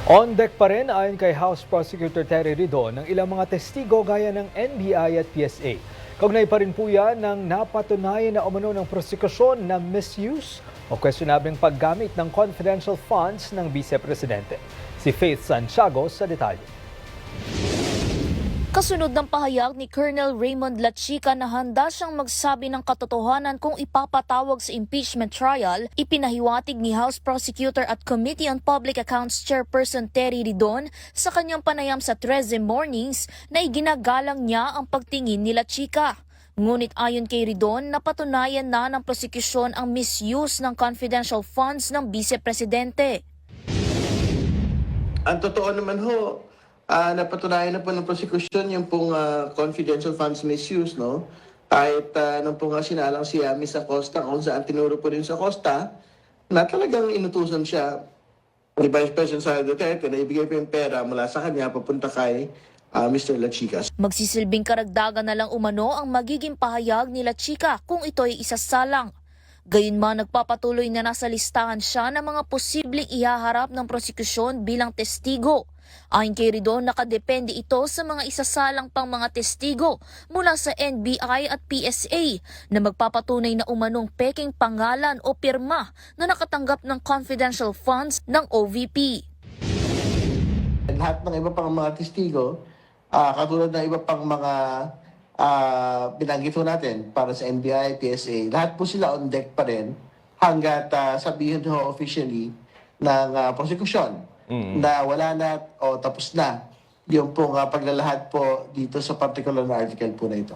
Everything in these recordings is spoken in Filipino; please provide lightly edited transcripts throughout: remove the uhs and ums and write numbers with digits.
On deck pa rin ayon kay House Prosecutor Terry Ridon ng ilang mga testigo gaya ng NBI at PSA. Kaugnay pa rin po yan ng napatunayan na umano ng prosekusyon na misuse o questionableng paggamit ng confidential funds ng Vice Presidente. Si Faith Santiago sa detalye. Kasunod ng pahayag ni Colonel Raymond Lachica na handa siyang magsabi ng katotohanan kung ipapatawag sa impeachment trial, ipinahiwatig ni House Prosecutor at Committee on Public Accounts Chairperson Terry Ridon sa kanyang panayam sa 13 Mornings na iginagalang niya ang pagtingin ni Lachica. Ngunit ayon kay Ridon, napatunayan na ng prosekusyon ang misuse ng confidential funds ng Vice Presidente. Ang totoo naman ho, napatunayan na po ng prosecution yung pong confidential funds misuse, no? Kahit nung po nga sinalang si Miss Acosta, kung saan tinuro po rin sa Acosta, na talagang inutusan siya ni Vice President Sara Duterte na ibigay po yung pera mula sa kanya papunta kay Mr. Lachica. Magsisilbing karagdagan na lang umano ang magiging pahayag ni Lachica kung ito'y isasalang. Gayunman nagpapatuloy na nasa listahan siya ng mga posibleng ihaharap ng prosekusyon bilang testigo. Ayon kay Ridon, nakadepende ito sa mga isasalang pang mga testigo mula sa NBI at PSA na magpapatunay na umanong peking pangalan o pirma na nakatanggap ng confidential funds ng OVP. Lahat ng iba pang mga testigo, katulad ng iba pang mga binanggit natin para sa NBI, PSA, lahat po sila on deck pa rin hanggat sabihin ho officially ng prosecution na wala na o tapos na yung pong paglalahad po dito sa particular na article po na ito.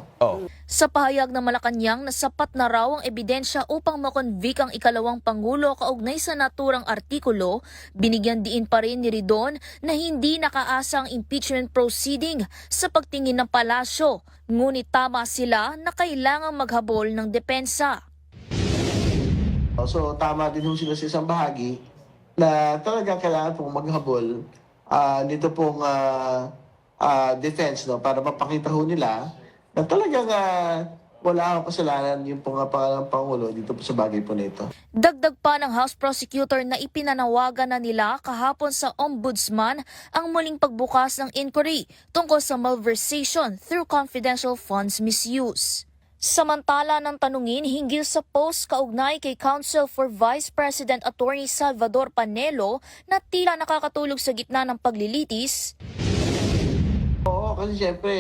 Sa pahayag ng Malacanang na sapat na raw ang ebidensya upang makonvict ang ikalawang Pangulo kaugnay sa naturang artikulo, binigyan diin pa rin ni Ridon na hindi nakaasa ang impeachment proceeding sa pagtingin ng palasyo, ngunit tama sila na kailangang maghabol ng depensa. So tama din ho sila sa isang bahagi na talaga kailangan pong maghabol nito pong defense, no, para mapakita ho nila na talagang wala akong kasalanan yung pangalang Pangulo dito po sa bagay po nito. Dagdag pa ng House Prosecutor na ipinanawagan na nila kahapon sa Ombudsman ang muling pagbukas ng inquiry tungkol sa malversation through confidential funds misuse. Samantala ng tanungin hinggil sa post kaugnay kay Counsel for Vice President Attorney Salvador Panelo na tila nakakatulog sa gitna ng paglilitis. Oo, kasi siyempre,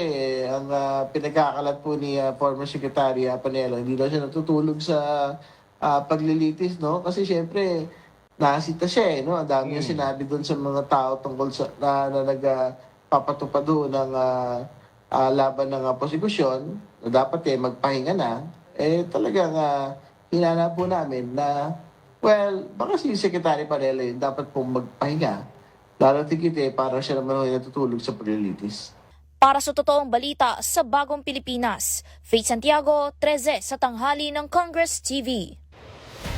ang pinagkakalat po ni former Secretary Panelo, hindi daw siya natutulog sa paglilitis, no? Kasi siyempre, nasita siya, no? Ang dami yung sinabi doon sa mga tao tungkol sa, na nagpapatupad doon ng laban ng prosekusyon, na dapat magpahinga na, talagang hinana po namin na, well, baka si Secretary Panelo yun, dapat pong magpahinga. Lalo tigit para siya naman natutulog sa paglilitis. Para sa totoong balita sa Bagong Pilipinas, Faith Santiago, 13 sa tanghali ng Congress TV.